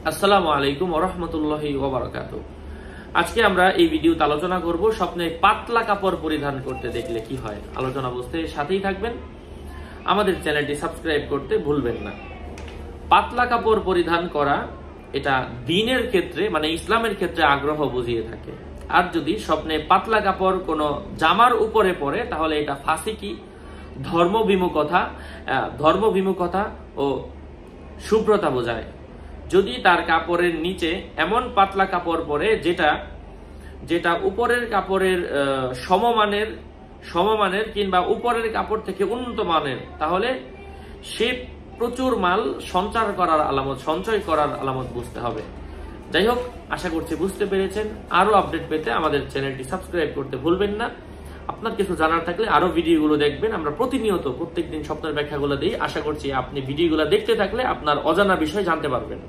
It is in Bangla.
আসসালামু আলাইকুম ওয়া রাহমাতুল্লাহি ওয়া বারাকাতুহু। আজকে আমরা এই ভিডিওতে আলোচনা করব স্বপ্নে পাতলা কাপড় পরিধান করতে দেখলে কি হয়। আলোচনা বুঝতে সাথেই থাকবেন, আমাদের চ্যানেলটি সাবস্ক্রাইব করতে ভুলবেন না। পাতলা কাপড় পরিধান করা এটা দ্বীনের ক্ষেত্রে মানে ইসলামের ক্ষেত্রে আগ্রহ বুঝিয়ে থাকে। আর যদি স্বপ্নে পাতলা কাপড় কোনো জামার উপরে পড়ে তাহলে এটা ফাসিকি, ধর্মবিমুখতা ও শুভ্রতা বোঝায়। যদি তার কাপড়ের নিচে এমন পাতলা কাপড় পরে যেটা উপরের কাপড়ের সমমানের কিংবা উপরের কাপড় থেকে উন্নত মানের, তাহলে সে প্রচুর মাল সঞ্চয় করার আলামত বুঝতে হবে। যাই হোক, আশা করছি বুঝতে পেরেছেন। আরো আপডেট পেতে আমাদের চ্যানেলটি সাবস্ক্রাইব করতে ভুলবেন না। আপনার কিছু জানার থাকলে আরো ভিডিওগুলো দেখবেন। আমরা প্রতিনিয়ত প্রত্যেকদিন স্বপ্নের ব্যাখ্যাগুলো দিই। আশা করছি আপনি ভিডিওগুলো দেখতে থাকলে আপনার অজানা বিষয় জানতে পারবেন।